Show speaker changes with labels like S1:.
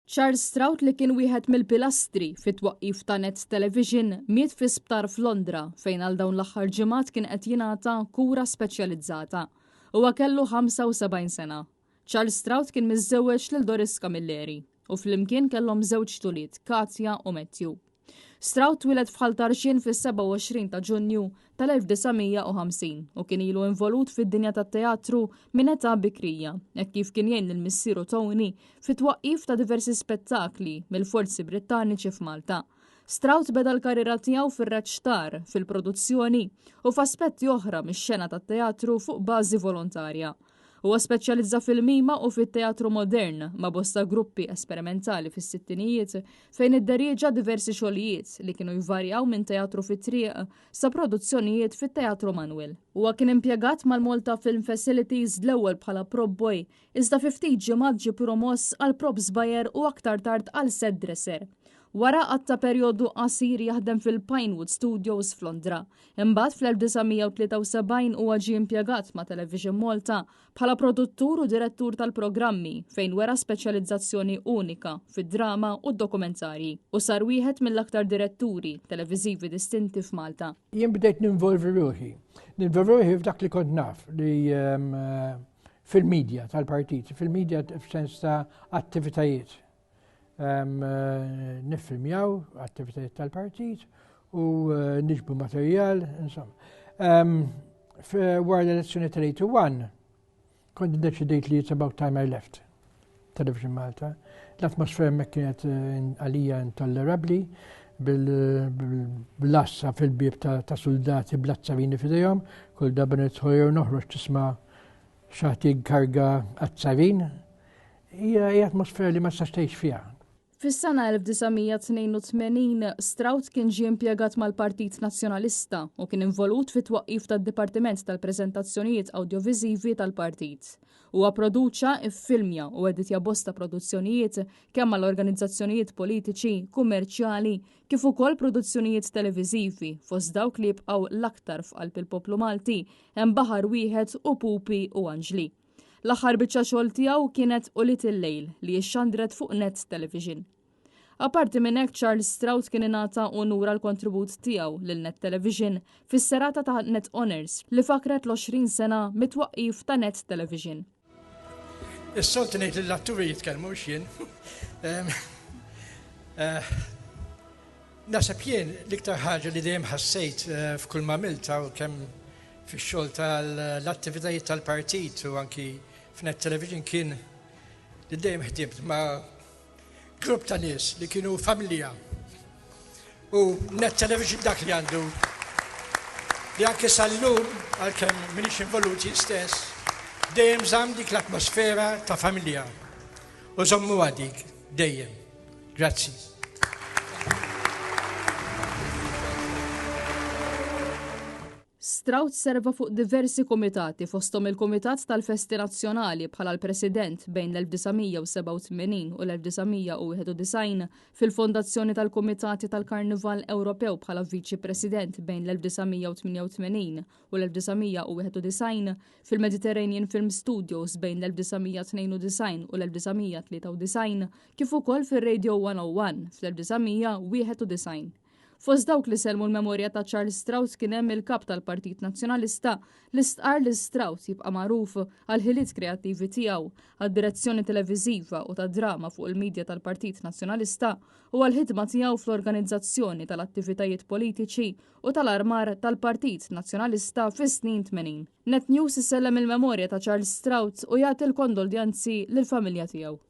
S1: Charles Stroud li kien wieħed mill-pilastri fit-twaqqif ta' Net Television miet fi sptar f'Londra fejn għal dawn l-aħħar ġimgħat kien qed jingħata kura speċjalizzata. Huwa kellu 75 sena. Charles Stroud kien miżżewweġ lil Doris Camilleri u flimkien kellhom żewġ tuliet, Katja u Matthew. Stroud twieled f'Ħaltarxien fis-27 ta' Ġunju tal-1950 u kien ilu involut fid-dinja tat-teatru minn età bikrija, hekk kif kien jgħin lil missieru Tony fit-twaqqif ta' diversi spettakli mill-Forzi Brittaniċi f'Malta. Stroud beda l-karriera tiegħu fir-reċtar, fil-produzzjoni u f'aspetti oħra mix-xena tat-teatru fuq bażi volontarja. Huwa speċjalizza fil-mima u fit-teatru modern ma' bosta gruppi esperimentali fis-sittinijiet fejn idderieġa diversi xogħlijiet li kienu jvarjaw minn teatru fit-triq sa' produzzjonijiet fit-teatru Manwil. Huwa kien impjegat mal-Malta Film Facilities l-ewwel bħala prop boy, iżda fi ftit ġimgħat ġie promoss għal prop żbajer u aktar tard għal set dresser. Wara għatta perjodu qasir jaħdem fil-Pinewood Studios f'Londra. Imbagħad fl-1973 huwa ġie impjegat ma' Television Malta bħala produttur u direttur tal-programmi fejn wera speċjalizzazzjoni unika fid-drama u d-dokumentarji u sar wieħed mill-aktar diretturi televiżivi distinti f'Malta.
S2: Jien bdejt ninvolvi ruħi f'dak li kont naf li fil-medja tal-partit, fil-medja f'sens ta' attivitajiet. Nifilmjaw attivitajiet tal-partit u niġbu materjal, insomma. Wara l-elezzjoni tal-81, kont deċidejt li it's about time I left Television Malta. L-atmosfera mek kienet għalija intollerabbli bil-lassa fil-bib ta' soldati bl-azzarini fidejhom, kull darba nidħol noħroġ tisma' xaħti karga azzarin. Hija atmosfera li ma stax fiha.
S1: Fis-sena 1982 Stroud kien ġie impjegat mal-Partit Nazzjonalista u kien involut fit-twaqqif tad-Dipartiment tal-Preżentazzjonijiet Awdjoviżivi tal-Partit. Huwa produċa, iffilmja u editja bosta produzzjonijiet kemm mal-organizzazzjonijiet politiċi, kummerċjali, kif ukoll produzzjonijiet televiżivi fost dawk li jibqgħu l-aktar f'qalb il-poplu Malti hemm Baħar Wieħed u Pupi u Anġli. L-aħħar biċċa xogħol tiegħu kienet Ulit il-lejl li xxandret fuq Net Television. Aparti minn hekk Charles Stroud kien ingħata unura l-kontribut tiegħu lil Net Television fis-serata ta' Net Honors li fakret l-20 sena mit-twaqqif ta' Net Television.
S2: Is-soltu ngħid lill-atturi jitkellmu x'jien. Naħseb jien l-iktar ħaġa li dejjem ħassejt f'kull ma' għamilta u kemm fix-xogħol tal-attivitajiet tal-partit u anki f'Net Television kien li dejjem ħdimt ma' grupp ta' nies li kienu familja. U Net Television dak li għandu li anke sal-lum għalkemm m'iniex involuti stess dejjem żamm dik l-atmosfera ta' familja. U żommu dik dejjem. Grazzi.
S1: Stroud serva fuq diversi komitati fosthom il-Kumitat tal-Festi Nazzjonali bħala l-President bejn l-1987 u l-1991, fil-fondazzjoni tal-Kumitati tal-Karnival Ewropew bħala Viċi President bejn l-1988 u l-1991, fil-Mediterranean Film Studios bejn l-1992 u l-1993, kif ukoll fir-Radio 101 fl-1991. Fost dawk li selmu l-memorja ta' Charles Stroud kien hemm il-kap tal-Partit Nazzjonalista li stqar li Stroud jibqa' magħruf għal ħiliet kreattivi tiegħu, għad-direzzjoni televiżiva u tad-drama fuq il-medja tal-Partit Nazzjonalista u għall-ħidma tiegħu fl-organizzazzjoni tal-attivitajiet politiċi u tal-armar tal-Partit Nazzjonalista fis-snin 80. Net News isellem il-memorja ta' Charles Stroud u jagħti l-kondoljanzi lill-familja tiegħu.